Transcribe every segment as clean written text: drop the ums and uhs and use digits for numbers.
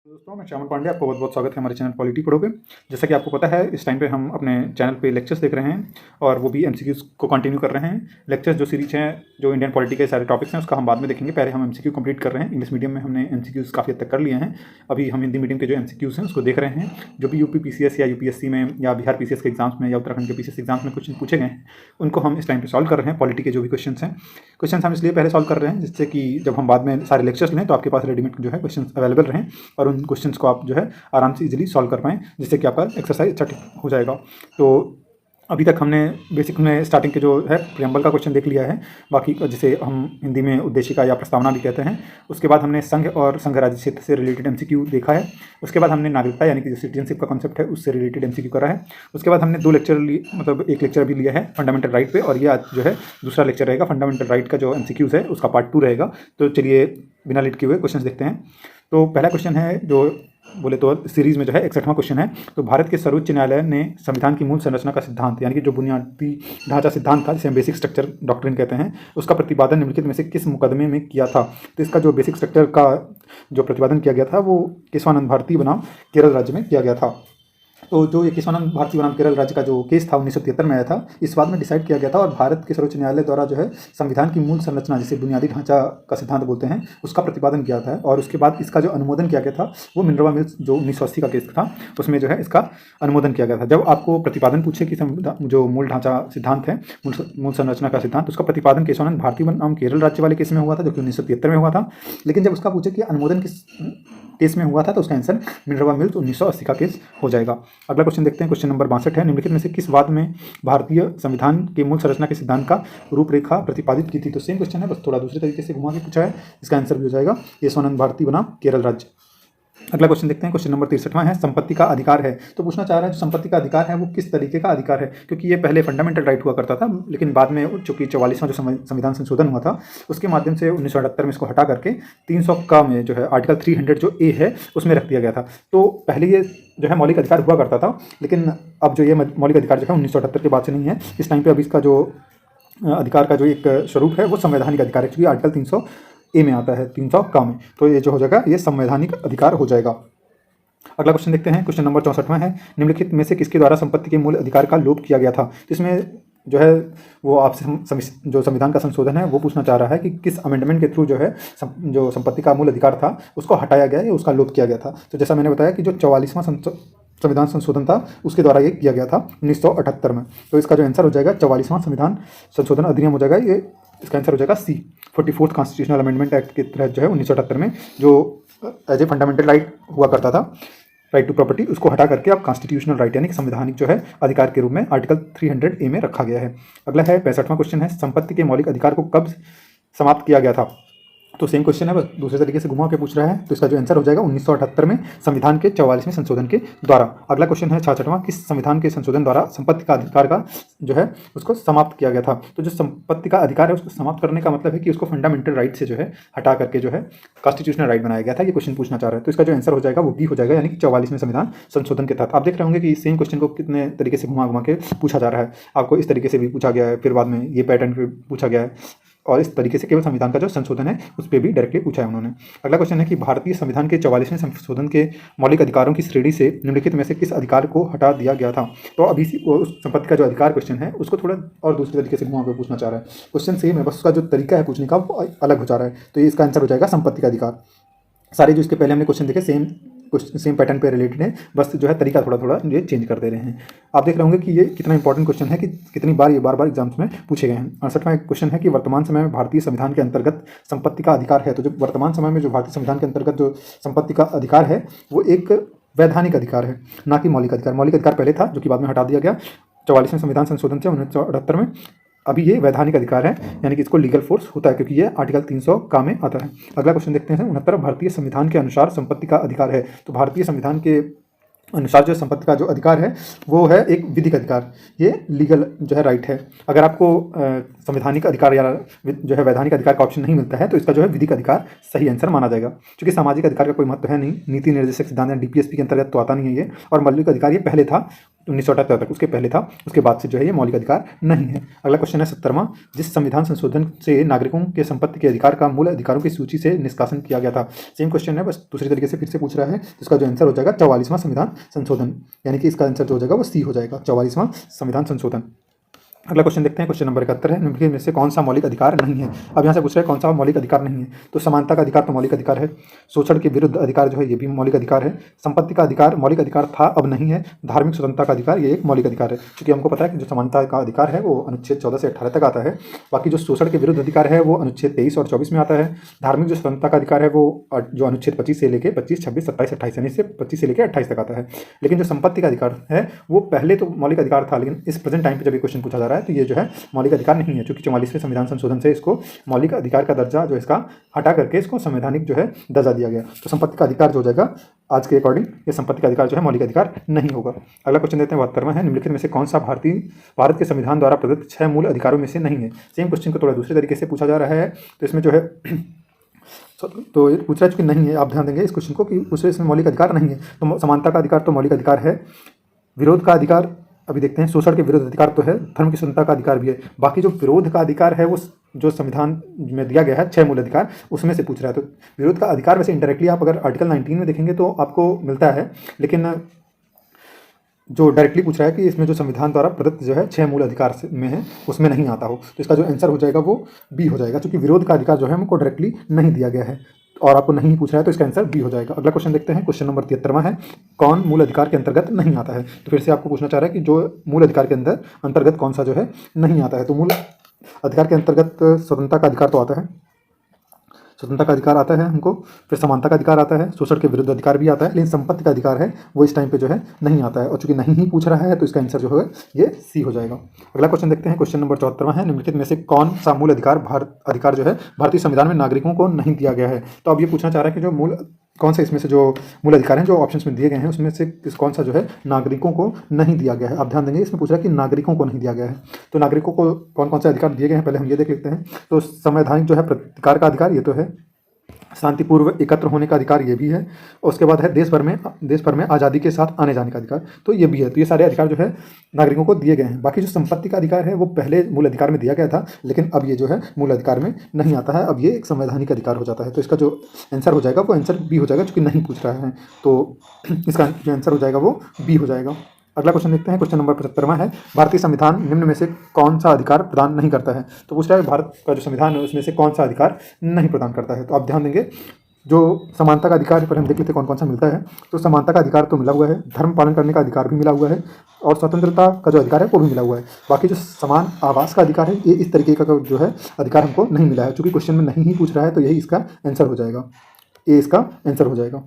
दोस्तों मैं श्यामल पांडे, आपको बहुत बहुत स्वागत है हमारे चैनल पॉलिटी पढ़ो पे। जैसा कि आपको पता है, इस टाइम पे हम अपने चैनल पे लेक्चर्स देख रहे हैं और वो भी एमसीक्यूज़ को कंटिन्यू कर रहे हैं। लेक्चर्स जो सीरीज हैं, जो इंडियन पॉलिटी के सारे टॉपिक्स हैं, उसका हम बाद में देखेंगे। पहले हम एमसीक्यू कंप्लीट कर रहे हैं। इंग्लिश मीडियम में हमने एमसीक्यूज़ काफ़ी हद तक कर लिए हैं। अभी हम हिंदी मीडियम के जो एमसीक्यूज़ हैं उसको देख रहे हैं। जो भी यूपी पीसीएस या यूपीएससी में या बिहार पीसीएस के एग्जाम्स में या उत्तराखंड के पीसीएस एग्जाम्स में क्वेश्चन पूछे गए हैं, उनको हम इस टाइम पर सॉल्व कर रहे हैं। पॉलिटी के जो भी क्वेश्चन हैं, हम इसलिए पहले सॉल्व कर रहे हैं जिससे कि जब हम बाद में सारे लेक्चर्स लें तो आपके पास रेडीमेड जो है क्वेश्चन अवेलेबल रहें और उन क्वेश्चन को आप जो है आराम से इजीली सॉल्व कर पाएँ, जिससे कि आपका एक्सरसाइज अच्छा हो जाएगा। तो अभी तक हमने बेसिक में स्टार्टिंग के जो है प्रियम्बल का क्वेश्चन देख लिया है। बाकी जिसे हम हिंदी में उद्देशिका या प्रस्तावना भी कहते हैं। उसके बाद हमने संघ और संघ राज्य क्षेत्र से रिलेटेड एमसीक्यू देखा है। उसके बाद हमने नागरिकता यानी कि जो सिटीजनशिप का कॉन्सेप्ट है उससे रिलेटेड एमसीक्यू करा है। उसके बाद हमने 2 लेक्चर मतलब एक लेक्चर भी लिया है फंडामेंटल राइट पे, और ये आज जो है दूसरा लेक्चर रहेगा। फंडामेंटल राइट का जो एमसीक्यूज़ है उसका पार्ट 2 रहेगा। तो चलिए बिना लेट किए हुए क्वेश्चन देखते हैं। तो पहला क्वेश्चन है, जो बोले तो सीरीज़ में जो है 61वां क्वेश्चन है। तो भारत के सर्वोच्च न्यायालय ने संविधान की मूल संरचना का सिद्धांत यानी कि जो बुनियादी ढांचा सिद्धांत था, जिसे हम बेसिक स्ट्रक्चर डॉक्ट्रिन कहते हैं, उसका प्रतिपादन निम्नलिखित में से किस मुकदमे में किया था। तो इसका जो बेसिक स्ट्रक्चर का जो प्रतिपादन किया गया था वो केशवानंद भारती बनाम केरल राज्य में किया गया था। तो जो ये केशवानंद भारती बनाम केरल राज्य का जो केस था 1973 में आया था, इस बात में डिसाइड किया गया था और भारत के सर्वोच्च न्यायालय द्वारा जो है संविधान की मूल संरचना, जिसे बुनियादी ढांचा का सिद्धांत बोलते हैं, उसका प्रतिपादन किया था। और उसके बाद इसका जो अनुमोदन किया गया था वो मिनर्वा मिल्स जो 1980 का केस था, उसमें जो है इसका अनुमोदन किया गया था। जब आपको प्रतिपादन पूछे कि जो मूल ढांचा सिद्धांत है, मूल संरचना का सिद्धांत, उसका प्रतिपादन केशवानंद भारती बनाम केरल राज्य वाले केस में हुआ था, जो कि 1973 में हुआ था। लेकिन जब उसका पूछे कि अनुमोदन किस केस में हुआ था, तो उसका आंसर मिनर्वा मिल्स 1980 का केस हो जाएगा। अगला क्वेश्चन देखते हैं। क्वेश्चन नंबर 62 है, निम्नलिखित में से किस वाद में भारतीय संविधान के मूल संरचना के सिद्धांत का रूपरेखा प्रतिपादित की थी। तो सेम क्वेश्चन है, बस थोड़ा दूसरे तरीके से घुमा के पूछा है। इसका आंसर भी हो जाएगा केशवानंद भारती बनाम केरल राज्य। अगला क्वेश्चन देखते हैं। क्वेश्चन नंबर 63वां है, संपत्ति का अधिकार है। तो पूछना चाह रहा है जो संपत्ति का अधिकार है वो किस तरीके का अधिकार है, क्योंकि ये पहले फंडामेंटल राइट हुआ करता था, लेकिन बाद में चूंकि 44वां जो संविधान संशोधन हुआ था उसके माध्यम से 1978 में इसको हटा करके 300 का में जो है आर्टिकल 300 जो ए है उसमें रख दिया गया था। तो पहले ये जो है मौलिक अधिकार हुआ करता था, लेकिन अब जो ये मौलिक अधिकार जो है 1978 के बाद से नहीं है। इस टाइम पर अब इसका जो अधिकार का जो एक स्वरूप है वो संवैधानिक अधिकार है, क्योंकि आर्टिकल 300 ए में आता है, 300 का में। तो ये जो हो जाएगा ये संवैधानिक अधिकार हो जाएगा। अगला क्वेश्चन देखते हैं। क्वेश्चन नंबर 64वां है, निम्नलिखित में से किसके द्वारा संपत्ति के मूल अधिकार का लोप किया गया था। तो इसमें जो है वो आपसे जो संविधान का संशोधन है वो पूछना चाह रहा है कि किस अमेंडमेंट के थ्रू जो है जो संपत्ति का मूल अधिकार था उसको हटाया गया या उसका लोप किया गया था। तो जैसा मैंने बताया कि जो 44वां संविधान संशोधन था उसके द्वारा ये किया गया था 1978 में। तो इसका जो आंसर हो जाएगा 44वां संविधान संशोधन अधिनियम हो जाएगा। ये इसका आंसर हो जाएगा सी। 44th कॉन्स्टिट्यूशनल अमेंडमेंट एक्ट के तहत जो है 1978 में जो एज ए फंडामेंटल राइट हुआ करता था, राइट टू प्रॉपर्टी, उसको हटा करके अब कॉन्स्टिट्यूशनल राइट यानी कि संवैधानिक जो है अधिकार के रूप में आर्टिकल 300 ए में रखा गया है। अगला है 65वां क्वेश्चन है, संपत्ति के मौलिक अधिकार को कब समाप्त किया गया था। तो सेम क्वेश्चन है, बस दूसरे तरीके से घुमा के पूछ रहा है। तो इसका जो आंसर हो जाएगा 1978 में संविधान के 44वें संशोधन के द्वारा। अगला क्वेश्चन है 66वां, किस संविधान के संशोधन द्वारा संपत्ति का अधिकार का जो है उसको समाप्त किया गया था। तो जो संपत्ति का अधिकार है उसको समाप्त करने का मतलब है कि उसको फंडामेंटल राइट से जो है हटा करके जो है कॉन्स्टिट्यूशनल राइट बनाया गया था। ये क्वेश्चन पूछना चाह रहा है। तो इसका जो आंसर हो जाएगा वो बी हो जाएगा, यानी कि 44वें संविधान संशोधन के तहत। आप देख रहे होंगे कि सेम क्वेश्चन को कितने तरीके से घुमा के पूछा जा रहा है। आपको इस तरीके से भी पूछा गया है, फिर बाद में ये पैटर्न पे पूछा गया है, और इस तरीके से केवल संविधान का जो संशोधन है उस पर भी डायरेक्टली पूछा है उन्होंने। अगला क्वेश्चन है कि भारतीय संविधान के 44वें संशोधन के मौलिक अधिकारों की श्रेणी से निम्नलिखित में से किस अधिकार को हटा दिया गया था। तो अभी उस संपत्ति का जो अधिकार क्वेश्चन है उसको थोड़ा और दूसरे तरीके से घुमा कर पूछना चाह रहा है। क्वेश्चन सेम है, बस उसका जो तरीका है पूछने का वो अलग हो जा रहा है। तो ये इसका आंसर हो जाएगा संपत्ति का अधिकार। सारे जो इसके पहले हमने क्वेश्चन देखे सेम पैटर्न पे रिलेटेड है, बस जो है तरीका थोड़ा थोड़ा ये चेंज कर दे रहे हैं। आप देख रहे होंगे कि ये कितना इंपॉर्टेंट क्वेश्चन है कि कितनी बार ये बार एग्जाम्स में पूछे गए हैं। 68वां क्वेश्चन है कि वर्तमान समय में भारतीय संविधान के अंतर्गत संपत्ति का अधिकार है। तो जो वर्तमान समय में जो भारतीय संविधान के अंतर्गत जो संपत्ति का अधिकार है वो एक वैधानिक अधिकार है, ना कि मौलिक अधिकार। मौलिक अधिकार पहले था जो कि बाद में हटा दिया गया 44वें संविधान संशोधन से 1978 में। अभी ये वैधानिक अधिकार है, यानी कि इसको लीगल फोर्स होता है क्योंकि ये आर्टिकल 300 का में आता है। अगला क्वेश्चन देखते हैं 69, भारतीय संविधान के अनुसार संपत्ति का अधिकार है। तो भारतीय संविधान के अनुसार जो संपत्ति का जो अधिकार है वो है एक विधिक अधिकार, ये लीगल जो है राइट है। अगर आपको संवैधानिक अधिकार या जो है वैधानिक अधिकार का ऑप्शन नहीं मिलता है तो इसका जो है विधिक अधिकार सही आंसर माना जाएगा, क्योंकि सामाजिक अधिकार का कोई महत्व है नहीं, नीति निर्देशक सिद्धांत डीपीएसपी के अंतर्गत तो आता नहीं है ये, और मौलिक अधिकार ये पहले था 1978 तक, उसके पहले था, उसके बाद से जो है ये मौलिक अधिकार नहीं है। अगला क्वेश्चन है 70वां, जिस संविधान संशोधन से नागरिकों के संपत्ति के अधिकार का मूल अधिकारों की सूची से निष्कासन किया गया था। सेम क्वेश्चन है, बस दूसरी तरीके से फिर से पूछ रहा है। तो इसका जो आंसर हो जाएगा 44वां संविधान संशोधन, यानी कि इसका आंसर जो हो जाएगा वो सी हो जाएगा, 44वां संविधान संशोधन। अगला क्वेश्चन देखते हैं, क्वेश्चन नंबर 71 है, निम्नलिखित में से कौन सा मौलिक अधिकार नहीं है। अब यहाँ से पूछ रहे हैं कौन सा मौलिक अधिकार नहीं है। तो समानता का अधिकार तो मौलिक अधिकार है, शोषण के विरुद्ध अधिकार जो है ये भी मौलिक अधिकार है, संपत्ति का अधिकार मौलिक अधिकार था अब नहीं है, धार्मिक स्वतंत्रता का अधिकार ये एक मौलिक अधिकार है। क्योंकि हमको पता है कि जो समानता का अधिकार है वो अनुच्छेद 14 से 18 तक आता है, बाकी जो शोषण के विरुद्ध अधिकार है वो अनुच्छेद 23 और 24 में आता है। धार्मिक जो स्वतंत्रता का अधिकार है वो जो अनुच्छेद 25 से लेकर 25, 26, 27, 28 यानी से 25 से लेकर 28 तक आता है। लेकिन जो संपत्ति का अधिकार है वो पहले तो मौलिक अधिकार था, लेकिन इस प्रेजेंट टाइम पे जब ये क्वेश्चन पूछा जा रहा है तो ये जो है मौलिक अधिकार नहीं है, क्योंकि 44वें संविधान संशोधन से इसको मौलिक अधिकार का दर्जा जो इसका हटा करके इसको संवैधानिक जो है दर्जा दिया गया। तो संपत्ति का अधिकार जो हो जाएगा आज के अकॉर्डिंग ये संपत्ति का अधिकार जो है मौलिक अधिकार नहीं होगा। अगला क्वेश्चन देते हैं 72वां है, निम्नलिखित में से कौन सा भारत के संविधान द्वारा प्रदत्त 6 मूल अधिकारों में से नहीं है। सेम क्वेश्चन को थोड़ा दूसरे तरीके से पूछा जा रहा है। तो इसमें जो है तो ये पूछ रहा है कि नहीं है, आप ध्यान देंगे इस क्वेश्चन को कि उसमें इसमें मौलिक अधिकार नहीं है। तो समानता का अधिकार तो मौलिक अधिकार है, विरोध का अधिकार अभी देखते हैं, शोषण के विरुद्ध अधिकार तो है, धर्म की स्वतंत्रता का अधिकार भी है। बाकी जो विरोध का अधिकार है वो जो संविधान में दिया गया है 6 मूल अधिकार उसमें से पूछ रहा है। तो विरोध का अधिकार वैसे इंडायरेक्टली आप अगर आर्टिकल 19 में देखेंगे तो आपको मिलता है, लेकिन जो डायरेक्टली पूछ रहा है कि इसमें जो संविधान द्वारा प्रदत्त जो है 6 मूल अधिकार में है उसमें नहीं आता हो, तो इसका जो आंसर हो जाएगा वो बी हो जाएगा, क्योंकि विरोध का अधिकार जो है हमको डायरेक्टली नहीं दिया गया है और आपको नहीं पूछ रहा है, तो इसका आंसर बी हो जाएगा। अगला क्वेश्चन देखते हैं, क्वेश्चन नंबर 73वां है, कौन मूल अधिकार के अंतर्गत नहीं आता है। तो फिर से आपको पूछना चाह रहा है कि जो मूल अधिकार के अंतर्गत कौन सा जो है नहीं आता है। तो मूल अधिकार के अंतर्गत स्वतंत्रता का अधिकार तो आता है, स्वतंत्रता का अधिकार आता है हमको, फिर समानता का अधिकार आता है, शोषण के विरुद्ध अधिकार भी आता है, लेकिन संपत्ति का अधिकार है वो इस टाइम पे जो है नहीं आता है, और चूंकि नहीं ही पूछ रहा है तो इसका आंसर जो है ये सी हो जाएगा। अगला क्वेश्चन देखते हैं, क्वेश्चन नंबर 74वां है, निम्नलिखित में से कौन सा मूल अधिकार जो है भारतीय संविधान में नागरिकों को नहीं दिया गया है। तो अब ये पूछना चाह रहा है कि जो कौन सा इसमें से जो मूल अधिकार हैं जो ऑप्शंस में दिए गए हैं उसमें से कौन सा जो है नागरिकों को नहीं दिया गया है। आप ध्यान देंगे इसमें पूछ रहा है कि नागरिकों को नहीं दिया गया है, तो नागरिकों को कौन कौन से अधिकार दिए गए हैं पहले हम ये देख लेते हैं। तो संवैधानिक जो है प्रतिकार का अधिकार ये तो है, शांतिपूर्व एकत्र होने का अधिकार ये भी है, और उसके बाद है देश भर में आज़ादी के साथ आने जाने का अधिकार, तो ये भी है। तो ये सारे अधिकार जो है नागरिकों को दिए गए हैं। बाकी जो संपत्ति का अधिकार है वो पहले मूल अधिकार में दिया गया था, लेकिन अब ये जो है मूल अधिकार में नहीं आता है, अब ये एक संवैधानिक अधिकार हो जाता है। तो इसका जो आंसर हो जाएगा वो आंसर बी हो जाएगा, चूँकि नहीं पूछ रहा है, तो इसका जो आंसर हो जाएगा वो बी हो जाएगा। अगला क्वेश्चन देखते हैं, क्वेश्चन नंबर 75वां है, भारतीय संविधान निम्न में से कौन सा अधिकार प्रदान नहीं करता है। तो पूछ रहा है भारत का जो संविधान है उसमें से कौन सा अधिकार नहीं प्रदान करता है। तो आप ध्यान देंगे जो समानता का अधिकार पर हम देख लेते हैं कौन कौन सा मिलता है। तो समानता का अधिकार तो मिला हुआ है, धर्म पालन करने का अधिकार भी मिला हुआ है, और स्वतंत्रता का जो अधिकार है वो भी मिला हुआ है। बाकी जो समान आवास का अधिकार है ये इस तरीके का जो है अधिकार हमको नहीं मिला है, चूँकि क्वेश्चन में नहीं ही पूछ रहा है तो यही इसका आंसर हो जाएगा, ये इसका आंसर हो जाएगा।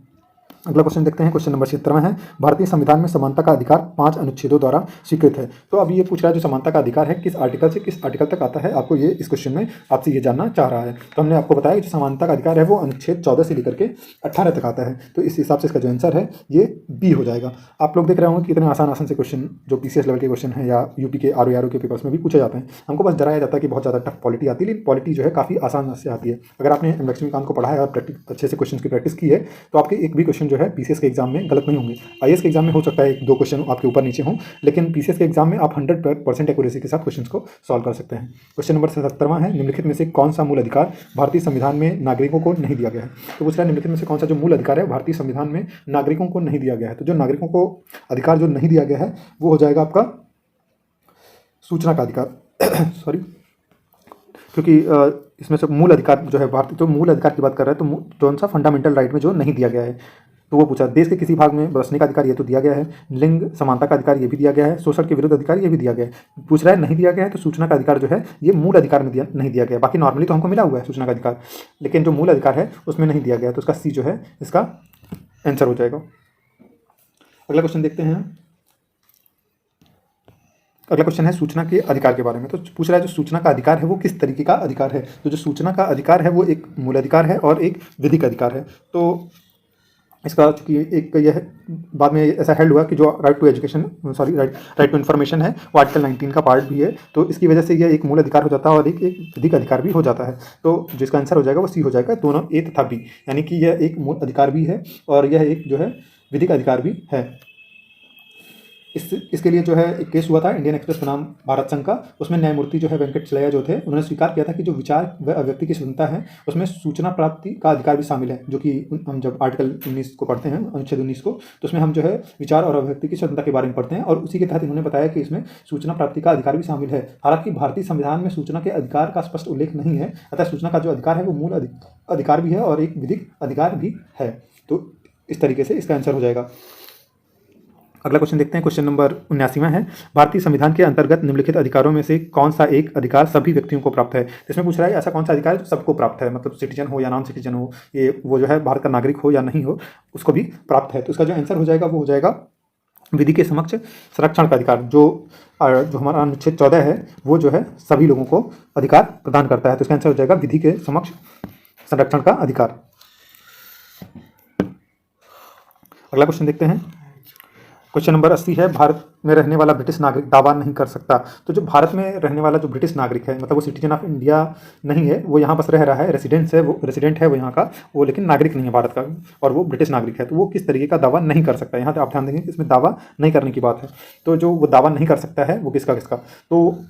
अगला क्वेश्चन देखते हैं, क्वेश्चन नंबर 76वां है, भारतीय संविधान में समानता का अधिकार 5 अनुच्छेदों द्वारा स्वीकृत है। तो अब ये पूछ रहा है जो समानता का अधिकार है किस आर्टिकल से किस आर्टिकल तक आता है, आपको ये इस क्वेश्चन में आपसे ये जानना चाह रहा है। तो हमने आपको बताया कि जो समानता का अधिकार है वो अनुच्छेद 14 से लेकर के 18 तक आता है, तो इस हिसाब से इसका जो आंसर है ये बी हो जाएगा। आप लोग देख रहे होंगे कि इतने आसान से क्वेश्चन जो PCS लेवल के क्वेश्चन है या यूपी के RO के पेपर्स में भी पूछे जाते हैं, हमको बस डराया जाता है कि बहुत ज़्यादा टफ पॉलिटी आती है, लेकिन पॉलिटी जो है काफ़ी आसान से आती है। अगर आपने लक्ष्मीकांत को पढ़ा है और अच्छे से क्वेश्चन की प्रैक्टिस की है तो आपके एक भी क्वेश्चन जो है PCS के एग्जाम में गलत नहीं होंगे। IAS के एग्जाम में हो सकता है 1-2 क्वेश्चन आपके ऊपर नीचे हों, लेकिन PCS के एग्जाम में आप 100% एक्यूरेसी के साथ क्वेश्चंस को सॉल्व कर सकते हैं। क्वेश्चन नंबर 77वां है, निम्नलिखित में से कौन सा मूल अधिकार भारतीय संविधान में नागरिकों को नहीं दिया गया है। तो पूछ रहा है निम्नलिखित में से कौन सा जो मूल अधिकार है भारतीय संविधान में नागरिकों को नहीं दिया गया है। तो जो नागरिकों को अधिकार जो नहीं दिया गया है वो हो जाएगा आपका सूचना का अधिकार सॉरी, क्योंकि इसमें से मूल अधिकार जो है भारतीय जो मूल अधिकार की बात कर रहा है तो कौन सा फंडामेंटल राइट में जो नहीं दिया गया है, तो वो पूछा देश के किसी भाग में बसने का अधिकार ये तो दिया गया है, लिंग समानता का अधिकार ये भी दिया गया है, शोषण के विरुद्ध अधिकार ये भी दिया गया है। पूछ रहा है नहीं दिया गया है तो सूचना का अधिकार जो है ये मूल अधिकार में नहीं दिया गया। बाकी नॉर्मली तो हमको मिला हुआ है सूचना का अधिकार, लेकिन जो मूल अधिकार है उसमें नहीं दिया गया, तो उसका सी जो है इसका आंसर हो जाएगा। अगला क्वेश्चन देखते हैं, अगला क्वेश्चन है सूचना के अधिकार के बारे में। तो पूछ रहा है जो सूचना का अधिकार है वो किस तरीके का अधिकार है। तो जो सूचना का अधिकार है वो एक मूल अधिकार है और एक विधिक अधिकार है। तो इसका चूँकि एक यह बाद में ऐसा हेल्ड हुआ कि जो right to education right to information है वो आर्टिकल 19 का पार्ट भी है, तो इसकी वजह से यह एक मूल अधिकार हो जाता है और एक विधिक अधिकार भी हो जाता है। तो जिसका आंसर हो जाएगा वो सी हो जाएगा, दोनों ए तथा बी, यानी कि यह एक मूल अधिकार भी है और यह एक जो है विधिक अधिकार भी है। इसके लिए जो है एक केस हुआ था इंडियन एक्सप्रेस बनाम भारत संघ का। उसमें न्यायमूर्ति जो है वेंकट चलैया जो थे, उन्होंने स्वीकार किया था कि जो विचार व अभिव्यक्ति की स्वतंत्रता है उसमें सूचना प्राप्ति का अधिकार भी शामिल है। जो कि हम जब आर्टिकल 19 को पढ़ते हैं, अनुच्छेद 19 को, तो उसमें हम जो है विचार और अभिव्यक्ति की स्वतंत्रता के बारे में पढ़ते हैं और उसी के तहत इन्होंने बताया कि इसमें सूचना प्राप्ति का अधिकार भी शामिल है। हालांकि भारतीय संविधान में सूचना के अधिकार का स्पष्ट उल्लेख नहीं है, अतः सूचना का जो अधिकार है वो मूल अधिकार भी है और एक विधिक अधिकार भी है। तो इस तरीके से इसका आंसर हो जाएगा। अगला क्वेश्चन देखते हैं। क्वेश्चन नंबर 79वां है, भारतीय संविधान के अंतर्गत निम्नलिखित अधिकारों में से कौन सा एक अधिकार सभी व्यक्तियों को प्राप्त है। इसमें पूछ रहा है ऐसा कौन सा अधिकार है जो सबको प्राप्त है, मतलब सिटीजन हो या नॉन सिटीजन हो, ये वो जो है भारत का नागरिक हो या नहीं हो, उसको भी प्राप्त है। तो इसका जो आंसर हो जाएगा वो हो जाएगा विधि के समक्ष संरक्षण का अधिकार। जो हमारा अनुच्छेद 14 है वो जो है सभी लोगों को अधिकार प्रदान करता है। तो इसका आंसर हो जाएगा विधि के समक्ष संरक्षण का अधिकार। अगला क्वेश्चन देखते हैं। क्वेश्चन नंबर 80 है, भारत में रहने वाला ब्रिटिश नागरिक दावा नहीं कर सकता। तो जो भारत में रहने वाला जो ब्रिटिश नागरिक है, मतलब वो सिटीजन ऑफ इंडिया नहीं है, वो यहाँ बस रह रहा है, रेसिडेंट है वो यहाँ का, वो लेकिन नागरिक नहीं है भारत का और वो ब्रिटिश नागरिक है, तो वो किस तरीके का दावा नहीं कर सकता। यहाँ पे आप ध्यान देंगे कि इसमें दावा नहीं करने की बात है। तो जो वो दावा नहीं कर सकता है वो किसका, तो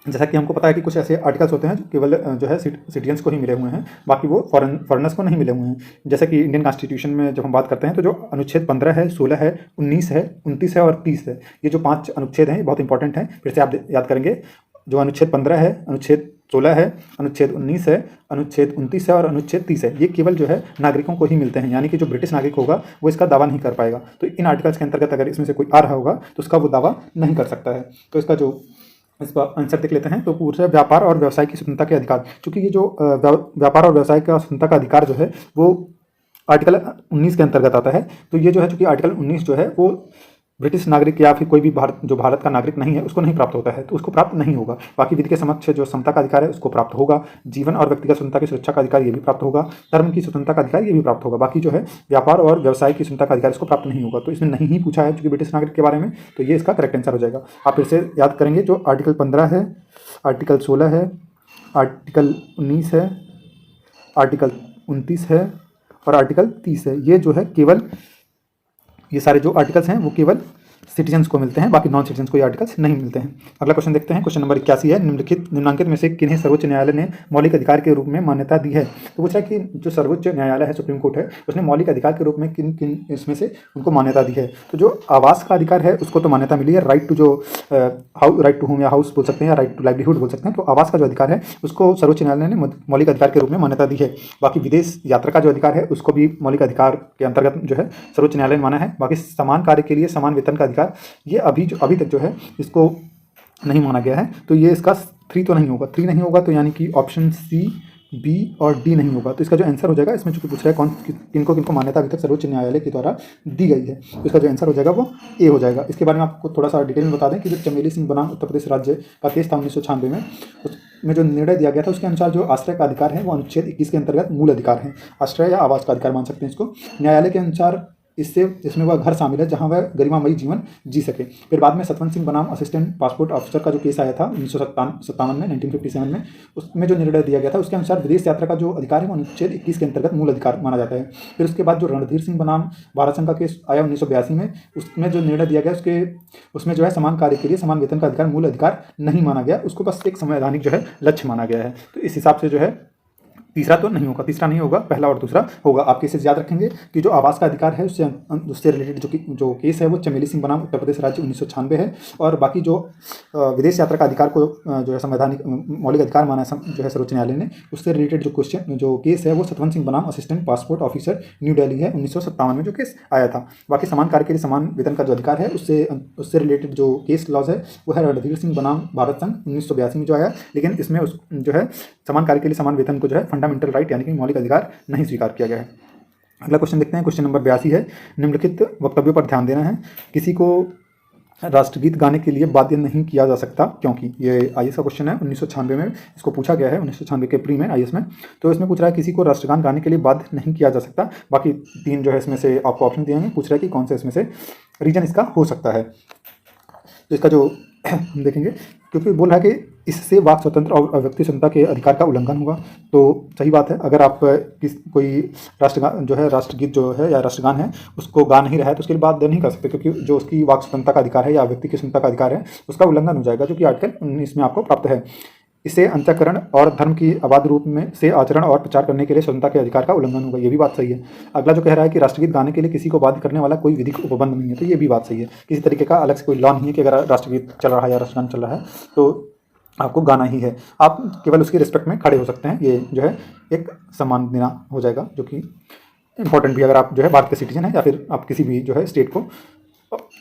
जैसा कि हमको पता है कि कुछ ऐसे आर्टिकल्स होते हैं जो केवल जो है सिटीजन्स को ही मिले हुए हैं, बाकी वो फॉरेनर्स को नहीं मिले हुए हैं। जैसे कि इंडियन कॉन्स्टिट्यूशन में जब हम बात करते हैं तो जो अनुच्छेद 15 है, 16 है, 19 है, 29 है और 30 है, ये जो 5 अनुच्छेद हैं बहुत इंपॉर्टेंट हैं। फिर से आप याद करेंगे, जो अनुच्छेद 15 है, अनुच्छेद 16 है, अनुच्छेद 19 है, अनुच्छेद 29 है और अनुच्छेद 30 है, ये केवल जो है नागरिकों को ही मिलते हैं। यानी कि जो ब्रिटिश नागरिक होगा वो इसका दावा नहीं कर पाएगा। तो इन आर्टिकल्स के अंतर्गत अगर इसमें से कोई आ रहा होगा तो उसका वो दावा नहीं कर सकता है। तो इसका आंसर देख लेते हैं। तो पूछा व्यापार और व्यवसाय की स्वतंत्रता के अधिकार। क्योंकि ये जो व्यापार और व्यवसाय का स्वतंत्रता का अधिकार जो है वो आर्टिकल 19 के अंतर्गत आता है। तो ये जो है, चूंकि आर्टिकल 19 जो है वो ब्रिटिश नागरिक या फिर कोई भी भारत का नागरिक नहीं है उसको नहीं प्राप्त होता है, तो उसको प्राप्त नहीं होगा। बाकी विधि के समक्ष जो समता का अधिकार है उसको प्राप्त होगा। जीवन और व्यक्तिगत स्वतंत्रता की सुरक्षा का अधिकार ये भी प्राप्त होगा। धर्म की स्वतंत्रता का अधिकार ये भी प्राप्त होगा। बाकी जो है व्यापार और व्यवसाय की स्वतंत्रता का अधिकार इसको प्राप्त नहीं होगा। तो इसमें नहीं ही पूछा है क्योंकि ब्रिटिश नागरिक के बारे में, तो ये इसका करेक्ट आंसर हो जाएगा। आप फिर से याद करेंगे, जो आर्टिकल 15 है, आर्टिकल 16 है, आर्टिकल 19 है, आर्टिकल 29 है और आर्टिकल 30 है, ये जो है केवल, ये सारे जो आर्टिकल्स हैं वो केवल सिटीजन्स को मिलते हैं, बाकी नॉन सिटीजन्स को ये आर्टिकल्स नहीं मिलते हैं। अगला क्वेश्चन देखते हैं। क्वेश्चन नंबर 81 है, निम्नलिखित में से किन्हें सर्वोच्च न्यायालय ने मौलिक अधिकार के रूप में मान्यता दी है। तो पूछा है कि जो सर्वोच्च न्यायालय है, सुप्रीम कोर्ट है, उसने मौलिक अधिकार के रूप में किन किन इसमें से उनको मान्यता दी है। तो जो आवास का अधिकार है उसको तो मान्यता मिली है, राइट टू होम या हाउस बोल सकते हैं या राइट टू लाइवलीहुड बोल सकते हैं। तो आवास का जो अधिकार है उसको सर्वोच्च न्यायालय ने मौलिक अधिकार के रूप में मान्यता दी है। बाकी विदेश यात्रा का जो अधिकार है उसको भी मौलिक अधिकार के अंतर्गत जो है सर्वोच्च न्यायालय ने माना है। बाकी समान कार्य के लिए समान वेतन का अधिकार, ये अभी तक जो है इसको नहीं माना गया है। तो ये इसका 3 तो नहीं होगा, 3 नहीं होगा, तो यानी कि ऑप्शन सी, बी और डी नहीं होगा। तो इसका जो आंसर हो जाएगा, इसमें जो पूछ रहा है किनको मान्यता अभी तक सर्वोच्च न्यायालय के द्वारा दी गई है, तो इसका जो आंसर हो जाएगा वो ए हो जाएगा। इसके बारे में आपको थोड़ा सा डिटेल में बता दें कि जो चमेली सिंह बनाम उत्तर प्रदेश राज्य का केस था 1996 में, उसमें जो निर्णय दिया गया था उसके अनुसार जो आश्रय का अधिकार है वो अनुच्छेद 21 के अंतर्गत मूल अधिकार है। आश्रय या आवास का अधिकार मान सकते हैं इसको। न्यायालय के अनुसार इसमें वह घर शामिल है जहां वह गरिमामयी जीवन जी सके। फिर बाद में सतवंत सिंह बनाम असिस्टेंट पासपोर्ट ऑफिसर का जो केस आया था 1957 में, 1957 में, उसमें जो निर्णय दिया गया था उसके अनुसार विदेश यात्रा का जो अधिकार है वो अनुच्छेद 21 के अंतर्गत मूल अधिकार माना जाता है। फिर उसके बाद जो रणधीर सिंह बनाम भारत संघ का केस आया 1982 में, उसमें जो निर्णय दिया गया उसमें जो है समान कार्य के लिए समान वेतन का अधिकार मूल अधिकार नहीं माना गया, उसको बस एक संवैधानिक जो है लक्ष्य माना गया है। तो इस हिसाब से जो है तीसरा तो नहीं होगा, तीसरा नहीं होगा, पहला और दूसरा होगा। आप केसेस याद रखेंगे कि जो आवास का अधिकार है उससे रिलेटेड जो केस है वो चमेली सिंह बनाम उत्तर प्रदेश राज्य 1996 है। और बाकी जो विदेश यात्रा का अधिकार को जो है संवैधानिक मौलिक अधिकार माना जो है सर्वोच्च न्यायालय ने, उससे रिलेटेड जो केस है वो सतवंत सिंह बनाम assistant passport officer new Delhi है 1957 में जो केस आया था। बाकी समान कार्य के लिए समान वेतन का जो अधिकार है उससे रिलेटेड जो केस लॉज है वो है रणधीर सिंह बनाम भारत संघ 1982 में जो आया। लेकिन इसमें जो है समान कार्य के लिए समान वेतन को जो है फंडामेंटल राइट यानी कि मौलिक अधिकार नहीं स्वीकार किया गया है। अगला क्वेश्चन देखते हैं। क्वेश्चन नंबर 82 है, निम्नलिखित वक्तव्यों पर ध्यान देना है। किसी को राष्ट्रगीत गाने के लिए बाध्य नहीं किया जा सकता क्योंकि, ये आईएएस का क्वेश्चन है 1996 में इसको पूछा गया है, 1996 के प्री में आईएएस में। तो इसमें पूछ रहा है किसी को राष्ट्रगान गाने के लिए बाध्य नहीं किया जा सकता। बाकी 3 जो है इसमें से आपको ऑप्शन दिए हैं, पूछ रहा है कि कौन सा इसमें से रीजन इसका हो सकता है। तो इसका जो हम देखेंगे, क्योंकि बोल रहा है कि इससे वाक स्वतंत्र और व्यक्ति स्वतंत्रता के अधिकार का उल्लंघन होगा। तो सही बात है, अगर आप कोई राष्ट्रगान जो है, राष्ट्रगीत जो है या राष्ट्रगान है, उसको गा नहीं रहा है तो उसके लिए बात नहीं कर सकते, क्योंकि जो उसकी वाक स्वतंत्रता का अधिकार है या व्यक्ति की स्वतंत्रता का अधिकार है उसका उल्लंघन हो जाएगा, जो कि आर्टिकल 19 में आपको प्राप्त है। इसे अंतःकरण और धर्म की अबाध रूप में से आचरण और प्रचार करने के लिए स्वतंत्रता के अधिकार का उल्लंघन होगा। ये भी बात सही है। अगला जो कह रहा है कि राष्ट्रगीत गाने के लिए किसी को बाध्य करने वाला कोई विधिक उपबंध नहीं है, तो ये भी बात सही है। किसी तरीके का अलग से कोई लॉ नहीं है कि अगर राष्ट्रगीत चल रहा है या राष्ट्रगान चल रहा है तो आपको गाना ही है। आप केवल उसकी रिस्पेक्ट में खड़े हो सकते हैं। ये जो है एक सम्मान देना हो जाएगा, जो कि इंपॉर्टेंट भी, अगर आप जो है भारत के सिटीजन हैं या फिर आप किसी भी जो है स्टेट को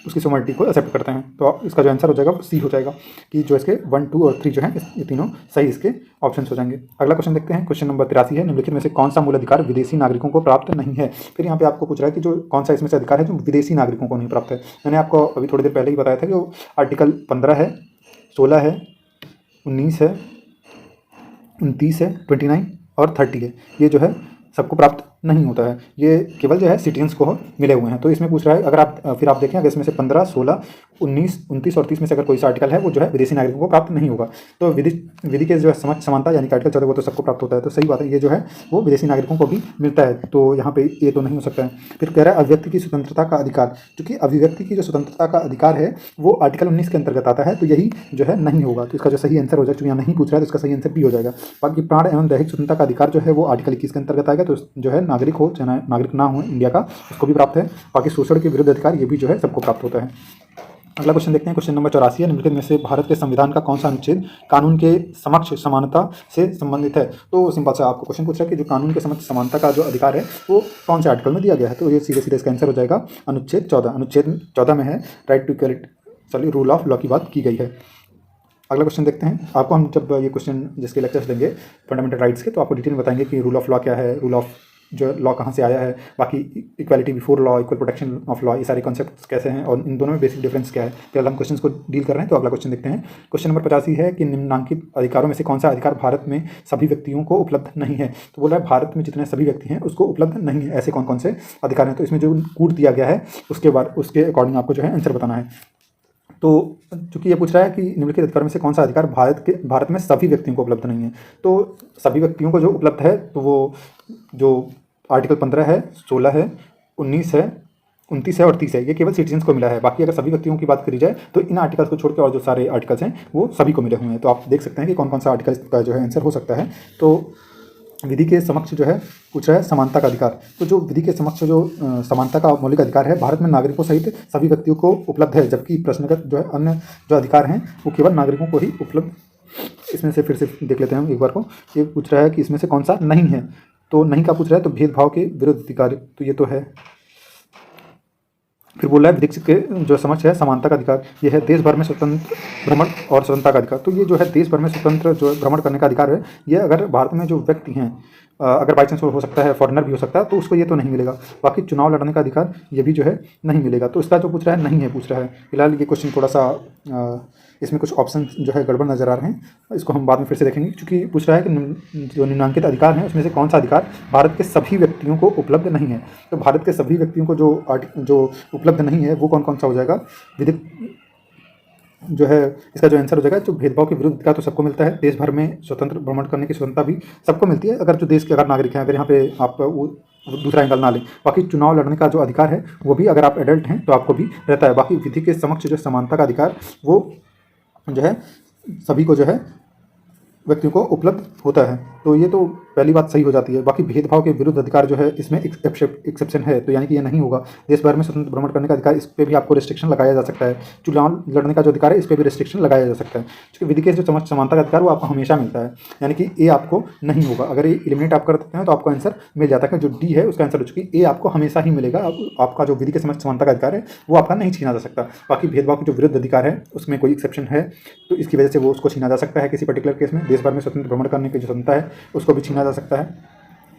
उसकी सोवर्निटी को एक्सेप्ट करते हैं। तो इसका जो आंसर हो जाएगा वो सी हो जाएगा, कि जो इसके 1, 2 और 3 जो है ये तीनों सही इसके ऑप्शंस हो जाएंगे। अगला क्वेश्चन देखते हैं। क्वेश्चन नंबर 83 है, निम्नलिखित में से कौन सा मूल अधिकार विदेशी नागरिकों को प्राप्त नहीं है। फिर यहाँ पे आपको पूछ रहा है कि जो कौन सा इसमें से अधिकार है जो विदेशी नागरिकों को नहीं प्राप्त है। मैंने आपको अभी थोड़ी देर पहले ही बताया था कि वो आर्टिकल 15 है, 16 है, 19 है, 29 है, 29 और 30 है। ये जो है सबको प्राप्त नहीं होता है, ये केवल जो है सिटीजन्स को मिले हुए हैं। तो इसमें पूछ रहा है, अगर आप फिर आप देखें अगर इसमें से 15, 16, 19, 29 और 30 में से अगर कोई सा आर्टिकल है वो जो है विदेशी नागरिकों को प्राप्त नहीं होगा। तो विधि के जो है समानता यानी कि आर्टिकल 14 वो तो सबको प्राप्त होता है, तो सही बात है, ये जो है वो विदेशी नागरिकों को भी मिलता है। तो यहाँ पे ये तो नहीं हो सकता है। फिर कह रहा है अभिव्यक्ति की स्वतंत्रता का अधिकार, क्योंकि अभिव्यक्ति की जो स्वतंत्रता का अधिकार है वो आर्टिकल 19 के अंतर्गत आता है, तो यही जो है नहीं होगा। तो इसका जो सही आंसर हो जाएगा, यहाँ नहीं पूछ रहा है तो इसका सही आंसर भी हो जाएगा। बाकी प्राण एवं दैहिक स्वतंत्रता का अधिकार जो है वो आर्टिकल 21 के अंतर्गत आएगा, तो जो है नागरिक हो चाहे नागरिक ना हो इंडिया का, उसको भी प्राप्त है। बाकी शोषण के विरुद्ध अधिकार ये भी जो है सबको प्राप्त होता है। अगला क्वेश्चन देखते हैं। क्वेश्चन नंबर 84 है, निम्नलिखित में से भारत के संविधान का कौन सा अनुच्छेद कानून के समक्ष समानता से संबंधित है। तो सिंपल सा आपको क्वेश्चन पूछ रहा है कि जो कानून के समक्ष समानता का जो अधिकार है वो कौन से आर्टिकल में दिया गया है। तो ये सीधे सीधे इसका आंसर हो जाएगा अनुच्छेद 14। अनुच्छेद 14 में है right to equality, rule of law की बात की गई है। अगला क्वेश्चन देखते हैं। आपको हम जब ये क्वेश्चन जिसके लेक्चर्स देंगे फंडामेंटल राइट्स के, तो आपको डिटेल में बताएंगे कि रूल ऑफ लॉ क्या है, रूल ऑफ जो लॉ कहाँ से आया है, बाकी equality before law, equal protection of law, ये सारे कॉन्सेप्ट्स कैसे हैं और इन दोनों में बेसिक डिफरेंस क्या है। फिलहाल हम क्वेश्चन को डील कर रहे हैं, तो अगला क्वेश्चन देखते हैं। क्वेश्चन नंबर 85 है कि निम्नलिखित अधिकारों में से कौन सा अधिकार भारत में सभी व्यक्तियों को उपलब्ध नहीं है। तो बोला है भारत में जितने सभी व्यक्ति हैं उसको उपलब्ध नहीं है। ऐसे कौन कौन से अधिकार हैं, तो इसमें जो कूट दिया गया है उसके अकॉर्डिंग आपको जो है आंसर बताना है। तो चूंकि ये पूछ रहा है कि निम्नलिखित अधिकार में से कौन सा अधिकार भारत में सभी व्यक्तियों को उपलब्ध नहीं है, तो सभी व्यक्तियों को जो उपलब्ध है तो वो जो आर्टिकल 15 है, 16 है, 19 है, 29 है और 30 है, ये केवल सिटीजन्स को मिला है। बाकी अगर सभी व्यक्तियों की बात करी जाए तो इन आर्टिकल्स को छोड़ के और जो सारे आर्टिकल्स हैं वो सभी को मिले हुए हैं। तो आप देख सकते हैं कि कौन कौन सा आर्टिकल का जो है आंसर हो सकता है। तो विधि के समक्ष जो है पूछ रहा है समानता का अधिकार। तो जो विधि के समक्ष जो समानता का मौलिक अधिकार है भारत में नागरिकों सहित सभी व्यक्तियों को उपलब्ध है, जबकि प्रश्नगत जो है अन्य जो अधिकार हैं वो केवल नागरिकों को ही उपलब्ध। इसमें से फिर से देख लेते हैं हम एक बार को। ये पूछ रहा है कि इसमें से कौन सा नहीं है, तो नहीं का पूछ रहा है, तो भेदभाव के विरुद्ध अधिकार, तो ये तो है। फिर बोला है विधिक के जो समक्ष है समानता का अधिकार, ये है देश भर में स्वतंत्र भ्रमण और स्वतंत्रता का अधिकार। तो ये जो है देश भर में स्वतंत्र जो भ्रमण करने का अधिकार है, ये अगर भारत में जो व्यक्ति हैं, अगर बाई चांस हो सकता है फॉरेनर भी हो सकता है, तो उसको ये तो नहीं मिलेगा। बाकी चुनाव लड़ने का अधिकार ये भी जो है नहीं मिलेगा। तो इसका जो पूछ रहा है नहीं है पूछ रहा है। फिलहाल ये क्वेश्चन थोड़ा सा इसमें कुछ ऑप्शन जो है गड़बड़ नज़र आ रहे हैं, इसको हम बाद में फिर से देखेंगे। क्योंकि पूछ रहा है कि जो निम्नांकित अधिकार हैं उसमें से कौन सा अधिकार भारत के सभी व्यक्तियों को उपलब्ध नहीं है। तो भारत के सभी व्यक्तियों को जो उपलब्ध नहीं है वो कौन कौन सा हो जाएगा। विधिक जो है इसका जो आंसर हो जाएगा जो भेदभाव के विरुद्ध का तो सबको मिलता है, देश भर में स्वतंत्र भ्रमण करने की स्वतंत्रता भी सबको मिलती है अगर जो देश के अगर नागरिक हैं। अगर यहाँ पे आप वो दूसरा एंगल ना लें, बाकी चुनाव लड़ने का जो अधिकार है वो भी अगर आप एडल्ट हैं तो आपको भी रहता है। बाकी विधि के समक्ष जो समानता का अधिकार वो जो है सभी को जो है व्यक्तियों को उपलब्ध होता है। तो ये तो पहली बात सही हो जाती है। बाकी भेदभाव के विरुद्ध अधिकार जो है इसमें एक्सेप्शन है, तो यानी कि ये नहीं होगा। देश भर में स्वतंत्र भ्रमण करने का अधिकार, इस पर भी आपको रिस्ट्रिक्शन लगाया जा सकता है। चुनाव लड़ने का जो अधिकार है इस पर भी रिस्ट्रिक्शन लगाया जा सकता है। क्योंकि विधि के जो समानता का अधिकार वो आपको हमेशा मिलता है, यानी कि ए आपको नहीं होगा। अगर ये एलिमिनेट आप कर देते हैं तो आपको आंसर मिल जाता है। जो डी है उसका आंसर हो चुकी ए आपको हमेशा ही मिलेगा। आपका जो विधि के समानता का अधिकार है वो आपका नहीं छीना जा सकता। बाकी भेदभाव के जो विरुद्ध अधिकार है उसमें कोई एक्सेप्शन है, तो इसकी वजह से वो उसको छीना जा सकता है किसी पर्टिकुलर केस में। देश भर में स्वतंत्र भ्रमण करने की जो स्वतंत्रता है उसको भी छीना जा सकता है।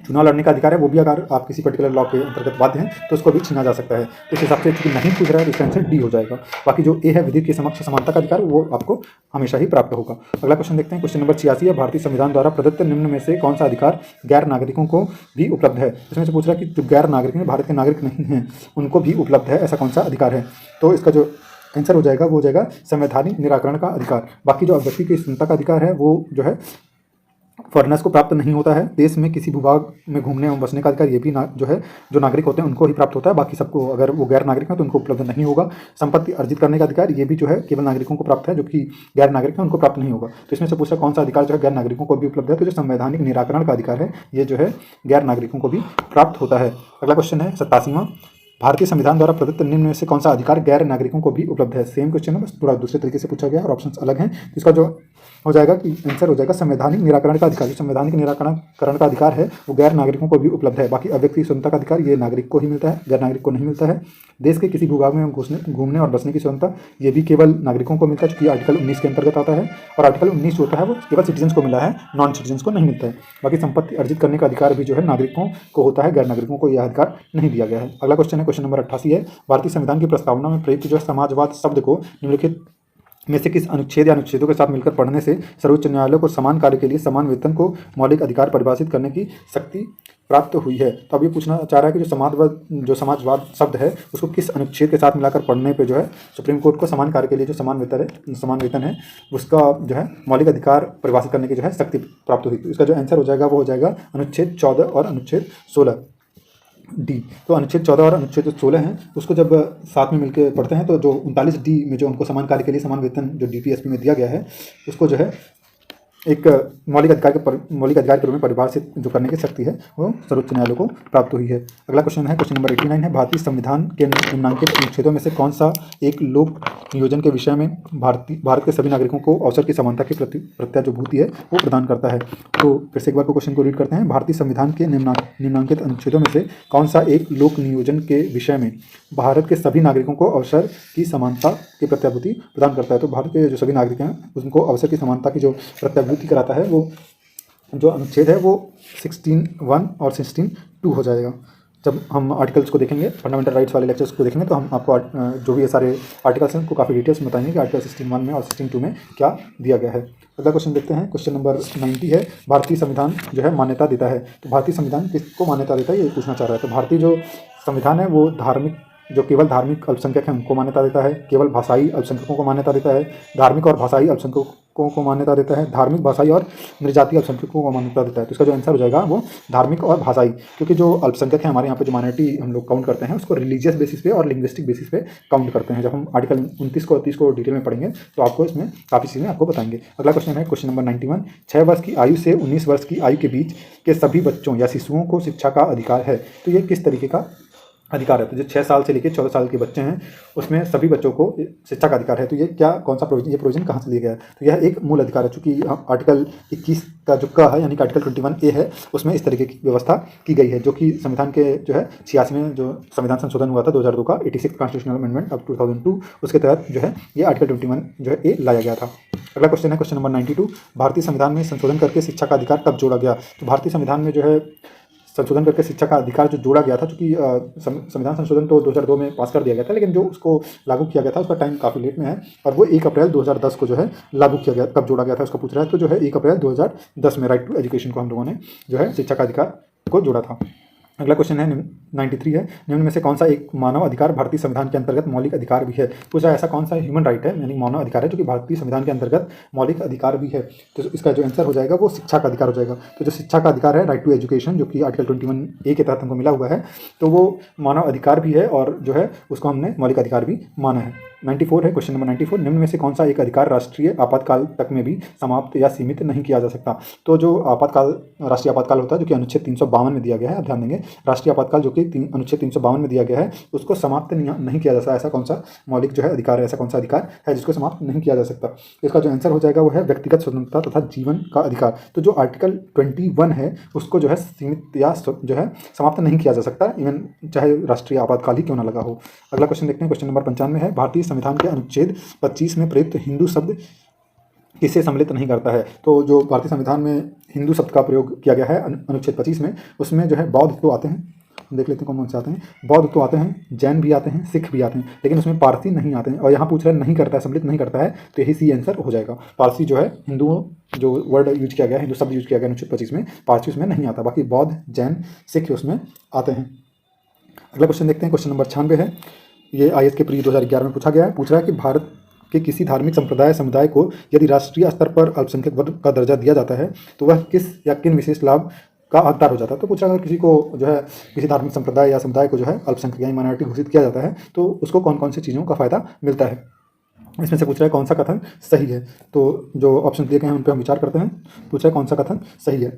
चुनाव लड़ने का अधिकार है वो भी अगर आप किसी पर्टिकुलर लॉ के अंतर्गत बाध्य हैं तो उसको भी छीना जा सकता है। तो इस हिसाब से चूंकि नहीं पूछ रहा है तो इसका आंसर डी हो जाएगा। बाकी जो ए है विधि के समक्ष समानता का अधिकार वो आपको हमेशा ही प्राप्त होगा। अगला क्वेश्चन देखते हैं। क्वेश्चन नंबर 86 है, भारतीय संविधान द्वारा प्रदत्त निम्न में से कौन सा अधिकार गैर नागरिकों को भी उपलब्ध है। इसमें से पूछ रहा है कि जो गैर नागरिक हैं, भारत के नागरिक नहीं हैं, उनको भी उपलब्ध है, ऐसा कौन सा अधिकार है। तो इसका जो आंसर हो जाएगा वो हो जाएगा संवैधानिक निराकरण का अधिकार। बाकी जो व्यक्ति की स्वतंत्रता का अधिकार है वो जो है फॉरेनर्स को प्राप्त नहीं होता है। देश में किसी भूभाग में घूमने एवं बसने का अधिकार ये भी जो है जो नागरिक होते हैं उनको ही प्राप्त होता है। बाकी सबको, अगर वो गैर नागरिक हैं तो उनको उपलब्ध नहीं होगा। संपत्ति अर्जित करने का अधिकार ये भी जो है केवल नागरिकों को प्राप्त है, जो कि गैर नागरिक हैं उनको प्राप्त नहीं होगा। तो इसमें से पूछा कौन सा अधिकार जो है गैर नागरिकों को भी उपलब्ध है, तो जो संवैधानिक निराकरण का अधिकार है ये जो है गैर नागरिकों को भी प्राप्त होता है। अगला क्वेश्चन है 87वां, भारतीय संविधान द्वारा प्रदत्त निम्न में से कौन सा अधिकार गैर नागरिकों को भी उपलब्ध है। सेम क्वेश्चन है, बस थोड़ा दूसरे तरीके से पूछा गया और ऑप्शंस अलग हैं। तो इसका जो हो जाएगा कि आंसर हो जाएगा संवैधानिक निराकरण का अधिकार। जो संवैधानिक निराकरण का अधिकार है वो गैर नागरिकों को भी उपलब्ध है। बाकी अव्यक्ति स्वतंत्रता का अधिकार ये नागरिक को ही मिलता है, गैर नागरिक को नहीं मिलता है। देश के किसी भूभाग में घूमने और बसने की स्वतंत्रता ये भी केवल नागरिकों को मिलता है, क्योंकि आर्टिकल 19 के अंतर्गत आता है। और आर्टिकल 19 जो होता है वो केवल सिटीजन्स को मिला है, नॉन सिटीजन्स को नहीं मिलता है। बाकी संपत्ति अर्जित करने का अधिकार भी जो है नागरिकों को होता है, गैर नागरिकों को यह अधिकार नहीं दिया गया है। अगला क्वेश्चन है, क्वेश्चन नंबर 88 है, भारतीय संविधान की प्रस्तावना में प्रयुक्त जो समाजवाद शब्द को निम्नलिखित में से किस अनुच्छेद या अनुच्छेदों के साथ मिलकर पढ़ने से सर्वोच्च न्यायालय को समान कार्य के लिए समान वेतन को मौलिक अधिकार परिभाषित करने की शक्ति प्राप्त हुई है। तो अब ये पूछना चाह रहा है कि जो समाजवाद शब्द है उसको किस अनुच्छेद के साथ मिलाकर पढ़ने पे जो है सुप्रीम कोर्ट को समान कार्य के लिए जो समान वेतन है उसका जो है मौलिक अधिकार परिभाषित करने की जो है शक्ति प्राप्त हुई। तो इसका जो आंसर हो जाएगा वो हो जाएगा अनुच्छेद 14 और अनुच्छेद 16 डी। तो अनुच्छेद 14 और अनुच्छेद 16 हैं उसको जब साथ में मिलकर पढ़ते हैं तो जो 39 डी में जो उनको समान कार्य के लिए समान वेतन जो डीपीएसपी में दिया गया है उसको जो है एक मौलिक अधिकार के रूप में परिभाषित जो करने की शक्ति है वो सर्वोच्च न्यायालय को प्राप्त हुई है। अगला क्वेश्चन है, क्वेश्चन नंबर 89 है, भारतीय संविधान के निम्नलिखित अनुच्छेदों में से कौन सा एक लोक नियोजन के विषय में भारत के सभी नागरिकों को अवसर की समानता की प्रत्याभूति है वो प्रदान करता है। तो फिर से एक बार को क्वेश्चन को रीड करते हैं, भारतीय संविधान के निम्नलिखित अनुच्छेदों में से कौन सा एक लोक नियोजन के विषय में भारत के सभी नागरिकों को अवसर की समानता की प्रत्याभूति प्रदान करता है। तो भारत के जो सभी नागरिक हैं उनको अवसर की समानता की जो प्रत्याभूति कराता है वो जो अनुच्छेद है वो 16(1) और 16(2) हो जाएगा। जब हम आर्टिकल्स को देखेंगे, फंडामेंटल राइट्स वाले लेक्चर्स को देखेंगे तो हम आपको जो भी ये सारे आर्टिकल्स हैं उनको काफ़ी डिटेल्स में बताएंगे कि आर्टिकल 16(1) में और 16(2) में क्या दिया गया है। अगला क्वेश्चन देखते हैं, क्वेश्चन नंबर 90 है, भारतीय संविधान जो है मान्यता देता है। तो भारतीय संविधान किसको मान्यता देता है ये पूछना चाह रहा है। तो भारतीय जो संविधान है वो जो केवल धार्मिक अल्पसंख्यक हैं उनको मान्यता देता है, केवल भाषाई अल्पसंख्यकों को मान्यता देता है, धार्मिक और भाषाई अल्पसंख्यकों को मान्यता देता है, धार्मिक भाषाई और नृजातीय अल्पसंख्यकों को मान्यता देता है। तो इसका जो आंसर हो जाएगा वो धार्मिक और भाषाई, क्योंकि जो अल्पसंख्यक है हमारे यहाँ पे जो माइनॉरिटी हम लोग काउंट करते हैं उसको रिलीजियस बेसिस पे और लिंग्विस्टिक बेसिस पे काउंट करते हैं। जब हम आर्टिकल 29 को 30 को डिटेल में पढ़ेंगे तो आपको इसमें काफ़ी चीज़ें आपको बताएंगे। अगला क्वेश्चन है, क्वेश्चन नंबर 91, 6 वर्ष की आयु से 19 वर्ष की आयु के बीच के सभी बच्चों या शिशुओं को शिक्षा का अधिकार है। तो ये किस तरीके का अधिकार है। तो जो 6 साल से लेकर 14 साल के बच्चे हैं उसमें सभी बच्चों को शिक्षा का अधिकार है। तो ये कौन सा प्रोविजन, ये प्रोविजन कहाँ से लिया गया है। तो यह एक मूल अधिकार है, चूँकि आर्टिकल 21 का जो है यानी कि आर्टिकल 21A है उसमें इस तरीके की व्यवस्था की गई है, जो कि संविधान के जो है 86वें जो संविधान संशोधन हुआ था 2002 का 86 कॉन्स्टिट्यूशनल अमेंडमेंट ऑफ 2002 उसके तहत जो है ये आर्टिकल 21 जो है ए लाया गया था। अगला क्वेश्चन है, क्वेश्चन नंबर 92, भारतीय संविधान में संशोधन करके शिक्षा का अधिकार कब जोड़ा गया। तो भारतीय संविधान में जो है संशोधन करके शिक्षा का अधिकार जो जोड़ा गया था, क्योंकि संविधान संशोधन तो 2002 में पास कर दिया गया था, लेकिन जो उसको लागू किया गया था उसका टाइम काफ़ी लेट में है और वो 1 अप्रैल 2010 को जो है लागू किया गया। कब जोड़ा गया था उसका पूछ रहा है। तो जो है 1 अप्रैल 2010 में राइट टू एजुकेशन को हम लोगों ने जो है शिक्षा का अधिकार को जोड़ा था। अगला क्वेश्चन है 93 है, निम्न में से कौन सा एक मानव अधिकार भारतीय संविधान के अंतर्गत मौलिक अधिकार भी है। पूछा ऐसा कौन सा ह्यूमन राइट है यानी मानव अधिकार है जो कि भारतीय संविधान के अंतर्गत मौलिक अधिकार भी है। तो इसका जो आंसर हो जाएगा वो शिक्षा का अधिकार हो जाएगा। तो जो शिक्षा का अधिकार है राइट टू एजुकेशन जो कि आर्टिकल 21A के तहत हमको मिला हुआ है, तो वो मानव अधिकार भी है और जो है उसको हमने मौलिक अधिकार भी माना है। 94 है, क्वेश्चन नंबर 94, निम्न में से कौन सा एक अधिकार राष्ट्रीय आपातकाल तक में भी समाप्त या सीमित नहीं किया जा सकता। तो जो राष्ट्रीय आपातकाल होता है जो कि अनुच्छेद 352 में दिया गया है, आप ध्यान देंगे राष्ट्रीय आपातकाल जो कि अनुच्छेद 352 में दिया गया है उसको समाप्त नहीं किया जा सकता। ऐसा कौन सा मौलिक जो है अधिकार है, ऐसा कौन सा अधिकार है जिसको समाप्त नहीं किया जा सकता। इसका जो आंसर हो जाएगा वो है व्यक्तिगत स्वतंत्रता तथा जीवन का अधिकार। तो जो आर्टिकल 21 है उसको जो है सीमित या जो है समाप्त नहीं किया जा सकता, इवन चाहे राष्ट्रीय आपातकाल ही क्यों ना लगा हो। अगला क्वेश्चन देखते हैं, क्वेश्चन नंबर 95 है, भारतीय संविधान के अनुच्छेद 25 में प्रयुक्त हिंदू शब्द किसे सम्मिलित नहीं करता है। तो जो भारतीय संविधान में हिंदू शब्द का प्रयोग किया गया है अनुच्छेद 25 में, उसमें जो है बौद्ध तो आते हैं, देख लेते हैं कौन कौन से आते हैं। बौद्ध तो आते हैं, जैन भी आते हैं, सिख भी आते हैं, लेकिन उसमें पारसी नहीं आते हैं। और यहाँ पूछ रहे नहीं करता है, सम्मिलित नहीं करता है, तो यही सी आंसर हो जाएगा। पारसी जो है हिंदुओं जो वर्ड यूज किया गया है, हिंदू शब्द यूज किया गया अनुच्छेद 25 में, पारसी उसमें नहीं आता, बाकी बौद्ध, जैन, सिख उसमें आते हैं। अगला क्वेश्चन देखते हैं, क्वेश्चन नंबर 96 है, ये IAS के प्री 2011 में पूछा गया है। पूछ रहा है कि भारत के किसी धार्मिक संप्रदाय समुदाय को यदि राष्ट्रीय स्तर पर अल्पसंख्यक वर्ग का दर्जा दिया जाता है तो वह किस या किन विशेष लाभ का हकदार हो जाता है। तो पूछा अगर किसी को जो है किसी धार्मिक संप्रदाय या समुदाय को जो है अल्पसंख्यक यानी माइनॉरिटी घोषित किया जाता है तो उसको कौन कौन सी चीज़ों का फ़ायदा मिलता है। इसमें से पूछ रहा है कौन सा कथन सही है। तो जो ऑप्शन दिए गए हैं उन पर हम विचार करते हैं। पूछा है कौन सा कथन सही है।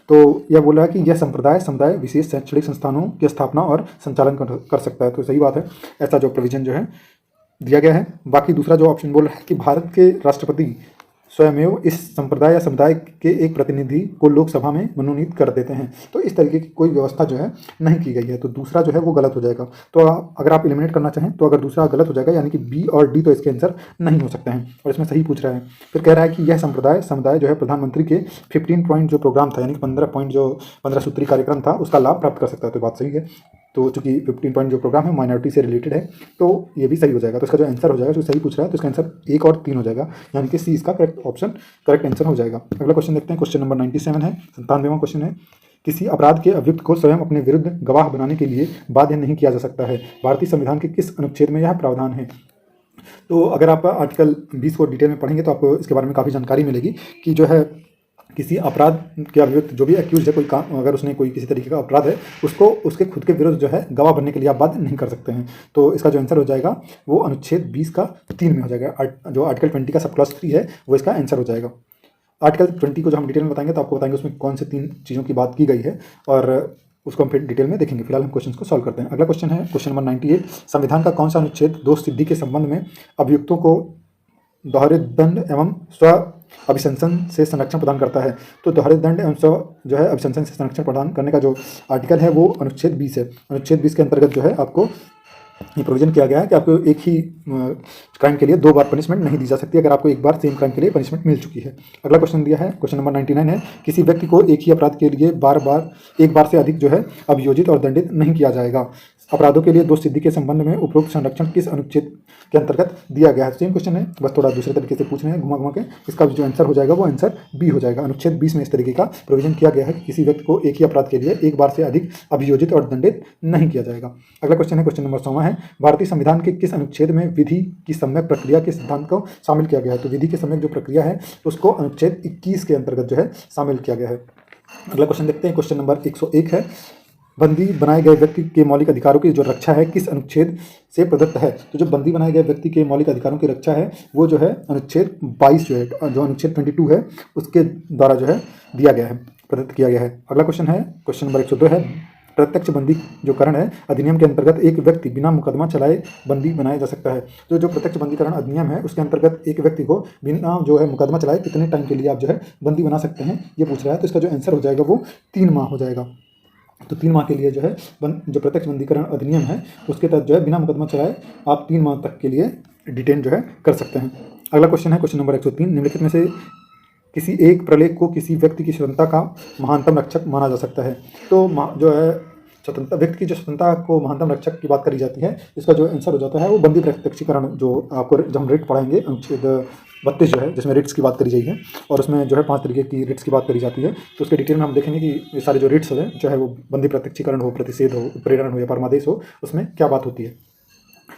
तो यह बोल रहा है कि यह संप्रदाय समुदाय विशेष शैक्षणिक संस्थानों की स्थापना और संचालन कर सकता है। तो सही बात है, ऐसा जो प्रोविजन जो है दिया गया है। बाकी दूसरा जो ऑप्शन बोल रहा है कि भारत के राष्ट्रपति स्वयमेव इस संप्रदाय या समुदाय के एक प्रतिनिधि को लोकसभा में मनोनीत कर देते हैं। तो इस तरीके की कोई व्यवस्था जो है नहीं की गई है। तो दूसरा जो है वो गलत हो जाएगा। तो अगर आप एलिमिनेट करना चाहें तो अगर दूसरा गलत हो जाएगा यानी कि बी और डी तो इसके आंसर नहीं हो सकते हैं। और इसमें सही पूछ रहा है। फिर कह रहा है कि यह संप्रदाय समुदाय जो है प्रधानमंत्री के 15 पॉइंट जो प्रोग्राम था यानी कि 15 पॉइंट जो 15 सूत्री कार्यक्रम था उसका लाभ प्राप्त कर सकता है। तो बात सही है। तो चूंकि 15 पॉइंट जो प्रोग्राम है माइनॉरिटी से रिलेटेड है तो ये भी सही हो जाएगा। तो इसका जो आंसर हो जाएगा जो सही पूछ रहा है तो इसका आंसर 1 और 3 हो जाएगा यानी कि सी इसका करेक्ट आंसर हो जाएगा। अगला क्वेश्चन देखते हैं। क्वेश्चन नंबर 97 है, 97वां क्वेश्चन है। किसी अपराध के अभियुक्त को स्वयं अपने विरुद्ध गवाह बनाने के लिए बाध्य नहीं किया जा सकता है। भारतीय संविधान के किस अनुच्छेद में यह प्रावधान है। तो अगर आप आर्टिकल 20 को डिटेल में पढ़ेंगे तो आपको इसके बारे में काफ़ी जानकारी मिलेगी कि जो है किसी अपराध के अभियुक्त जो भी एक्यूज है कोई काम अगर उसने कोई किसी तरीके का अपराध है उसको उसके खुद के विरुद्ध जो है गवाह बनने के लिए आप बाध्य नहीं कर सकते हैं। तो इसका जो आंसर हो जाएगा वो अनुच्छेद 20 का 3 में हो जाएगा। जो आर्टिकल 20 का सब क्लॉज 3 है वो इसका आंसर हो जाएगा। आर्टिकल 20 को जो हम डिटेल में बताएंगे तो आपको बताएंगे उसमें कौन से 3 चीज़ों की बात की गई है और उसको हम फिर डिटेल में देखेंगे। फिलहाल हम क्वेश्चन को सॉल्व करते हैं। अगला क्वेश्चन है क्वेश्चन नंबर 98। संविधान का कौन सा अनुच्छेद दोष सिद्धि के संबंध में अभियुक्तों को दोहरे दंड एवं स्व अभिशंसन से संरक्षण प्रदान करता है। तो दोहरे दंड एवं स्व जो है अभिशंसन से संरक्षण प्रदान करने का जो आर्टिकल है वो अनुच्छेद 20 है। अनुच्छेद 20 के अंतर्गत जो है आपको ये प्रोविजन किया गया है कि आपको एक ही क्राइम के लिए 2 बार पनिशमेंट नहीं दी जा सकती अगर आपको एक बार सेम क्राइम के लिए पनिशमेंट मिल चुकी है। अगला क्वेश्चन दिया है क्वेश्चन नंबर 99 है। किसी व्यक्ति को एक ही अपराध के लिए एक बार से अधिक जो है अभियोजित और दंडित नहीं किया जाएगा। अपराधों के लिए दोष सिद्धि के संबंध में उपरोक्त संरक्षण किस अनुच्छेद के अंतर्गत दिया गया है। सेम क्वेश्चन है बस थोड़ा दूसरे तरीके से पूछ रहे हैं घुमा के। इसका जो आंसर हो जाएगा वो आंसर बी हो जाएगा। अनुच्छेद 20 में इस तरीके का प्रोविजन किया गया है कि किसी व्यक्ति को एक ही अपराध के लिए एक बार से अधिक अभियोजित और दंडित नहीं किया जाएगा। अगला क्वेश्चन है क्वेश्चन नंबर 100 है। भारतीय संविधान के किस अनुच्छेद में विधि की सम्यक प्रक्रिया के सिद्धांत को शामिल किया गया है। तो विधि की सम्यक जो प्रक्रिया है उसको अनुच्छेद 21 के अंतर्गत जो है शामिल किया गया है। अगला क्वेश्चन देखते हैं क्वेश्चन नंबर 101 है। बंदी बनाए गए व्यक्ति के मौलिक अधिकारों की जो रक्षा है किस अनुच्छेद से प्रदत्त है। तो जो बंदी बनाए गए व्यक्ति के मौलिक अधिकारों की रक्षा है वो जो है अनुच्छेद 22 जो है जो अनुच्छेद 22 है उसके द्वारा जो है दिया गया है प्रदत्त किया गया है। अगला क्वेश्चन है क्वेश्चन नंबर 102 है। प्रत्यक्ष बंदी जो करण है अधिनियम के अंतर्गत एक व्यक्ति बिना मुकदमा चलाए बंदी बनाया जा सकता है। तो जो प्रत्यक्ष बंदीकरण अधिनियम है उसके अंतर्गत एक व्यक्ति को बिना जो है मुकदमा चलाए कितने टाइम के लिए आप जो है बंदी बना सकते हैं ये पूछ रहा है। तो इसका जो आंसर हो जाएगा वो 3 माह हो जाएगा। तो 3 माह के लिए जो है जो प्रत्यक्ष बंदीकरण अधिनियम है उसके तहत जो है बिना मुकदमा चलाए आप 3 माह तक के लिए डिटेन जो है कर सकते हैं। अगला क्वेश्चन है क्वेश्चन नंबर 103। निम्नलिखित में से किसी एक प्रलेख को किसी व्यक्ति की स्वतंत्रता का महानतम रक्षक माना जा सकता है। तो जो है स्वतंत्रता व्यक्ति की जो स्वतंत्रता को महानतम रक्षक की बात करी जाती है इसका जो आंसर हो जाता है वो बंदी प्रत्यक्षीकरण जो आपको जब हम रेट पढ़ाएंगे अनुच्छेद 32 जो है जिसमें रिट्स की बात करी गई है और उसमें जो है 5 तरीके की रिट्स की बात करी जाती है। तो उसके डिटेल में हम देखेंगे कि ये सारे जो रिट्स हैं चाहे वो बंदी प्रत्यक्षीकरण हो, प्रतिषेध हो, प्रेरण हो या परमादेश हो उसमें क्या बात होती है।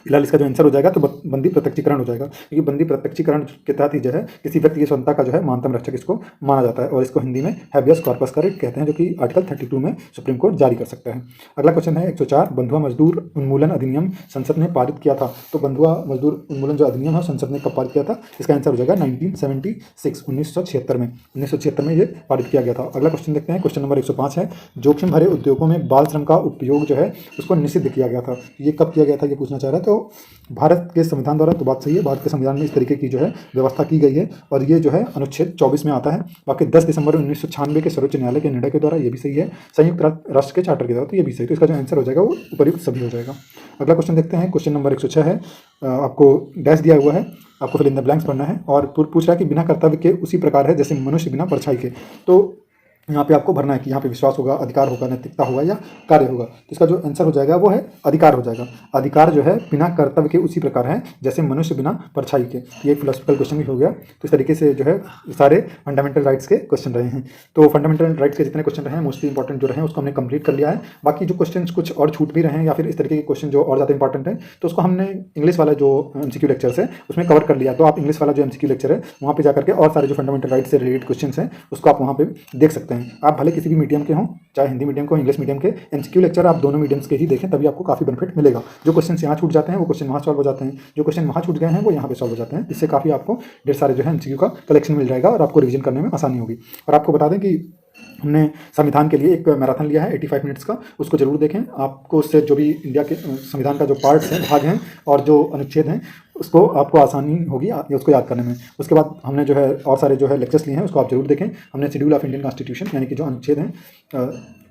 फिलहाल इसका जो आंसर हो जाएगा तो बंदी प्रत्यक्षीकरण हो जाएगा क्योंकि बंदी प्रत्यक्षीकरण के तहत ही जो है किसी व्यक्ति की स्वतंत्रता का जो है महानतम रक्षक इसको माना जाता है और इसको हिंदी में हैबियस कॉर्पस का रिट कहते हैं जो कि आर्टिकल 32 में सुप्रीम कोर्ट जारी कर सकता है। अगला क्वेश्चन है 104। बंधुआ मजदूर उन्मूलन अधिनियम संसद ने पारित किया था। तो बंधुआ मजदूर उन्मूलन जो अधिनियम है संसद ने कब पारित किया था। इसका आंसर हो जाएगा 1976 में 1976 में ये पारित किया गया था। अगला क्वेश्चन देखते हैं क्वेश्चन नंबर 105 है। जोखिम भरे उद्योगों में बाल श्रम का उपयोग जो है उसको निषिद्ध किया गया था। ये कब किया गया था ये पूछना चाह रहा है। तो भारत के संविधान द्वारा तो बात सही है। भारत के संविधान में इस तरीके की जो है व्यवस्था की गई है और ये जो है अनुच्छेद 24 में आता है। बाकी 10 दिसंबर 1996 के सर्वोच्च न्यायालय के निर्णय के द्वारा ये भी सही है। संयुक्त राष्ट्र के चार्टर के द्वारा तो ये भी सही। तो इसका जो आंसर हो जाएगा वो उपयुक्त सभी हो जाएगा। अगला क्वेश्चन देखते हैं क्वेश्चन नंबर 106 है। आपको डैश दिया हुआ है, आपको फिर इन द ब्लैंक्स पढ़ना है और पूछ रहा है कि बिना कर्तव्य के उसी प्रकार है जैसे मनुष्य बिना परछाई के। तो यहाँ पे आपको भरना है कि यहाँ पे विश्वास होगा, अधिकार होगा, नैतिकता होगा या कार्य होगा। तो इसका जो आंसर हो जाएगा वो है अधिकार हो जाएगा। अधिकार जो है बिना कर्तव्य के उसी प्रकार है जैसे मनुष्य बिना परछाई के। ये एक फिलोसफिकल क्वेश्चन भी हो गया। तो इस तरीके से जो है सारे फंडामेंटल राइट्स के क्वेश्चन रहे हैं। तो फंडामेंटल राइट्स के जितने क्वेश्चन रहे हैं मोस्टली इंपॉर्टेंट जो रहे हैं उसको हमने कंप्लीट कर लिया है। बाकी जो क्वेश्चन कुछ और छूट भी रहे हैं या फिर इस तरीके के क्वेश्चन जो और ज़्यादा इंपॉर्टेंट है तो उसको हमने इंग्लिश वाला जो MCQ लेक्चर्स है उसमें कवर कर लिया। तो आप इंग्लिश वाला जो MCQ लेक्चर है वहाँ पे जाकर के और सारे जो फंडामेंटल राइट्स से रिलेटेड क्वेश्चन हैं उसको आप वहाँ पे देख सकते हैं। आप भले किसी भी मीडियम के हों, चाहे हिंदी मीडियम के हो, इंग्लिश मीडियम के, MCQ लेक्चर आप दोनों मीडियम्स के ही देखें तभी आपको काफ़ी बेनिफिट मिलेगा। जो क्वेश्चन यहाँ छूट जाते हैं वो क्वेश्चन वहाँ सॉल्व हो जाते हैं, जो क्वेश्चन वहाँ छूट गए हैं वो यहाँ पे सॉल्व हो जाते हैं। इससे काफ़ी आपको ढेर सारे जो है MCQ का कलेक्शन मिल जाएगा और आपको रिवीजन करने में आसानी होगी। और आपको बता दें कि हमने संविधान के लिए एक मैराथन लिया है 85 मिनट्स का, उसको जरूर देखें। आपको उससे जो भी इंडिया के संविधान का जो पार्ट्स हैं, भाग हैं और जो अनुच्छेद हैं उसको आपको आसानी होगी उसको याद करने में। उसके बाद हमने जो है और सारे जो है लेक्चर्स लिए हैं उसको आप जरूर देखें। हमने शेड्यूल ऑफ इंडियन कॉन्स्टिट्यूशन यानी कि जो अनुच्छेद हैं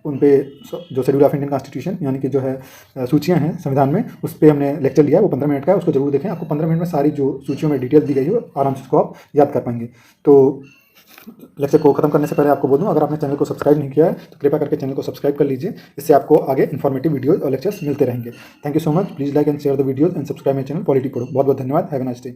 उन पे जो शेड्यूल ऑफ इंडियन कॉन्स्टिट्यूशन यानी कि जो है सूचियाँ हैं संविधान में उस पर हमने लेक्चर लिया है, वो 15 मिनट का है, उसको जरूर देखें। आपको 15 मिनट में सारी जो सूचियों में डिटेल दी गई है आराम से उसको आप याद कर पाएंगे। तो लेक्चर को खत्म करने से पहले आपको बोल दूं, अगर आपने चैनल को सब्सक्राइब नहीं किया है तो कृपया करके चैनल को सब्सक्राइब कर लीजिए। इससे आपको आगे इन्फॉर्मेटिव वीडियोज और लेक्चर्स मिलते रहेंगे। Thank you so much. Please like and share the videos and subscribe my channel polity पढ़ो। बहुत बहुत धन्यवाद। Have a nice day.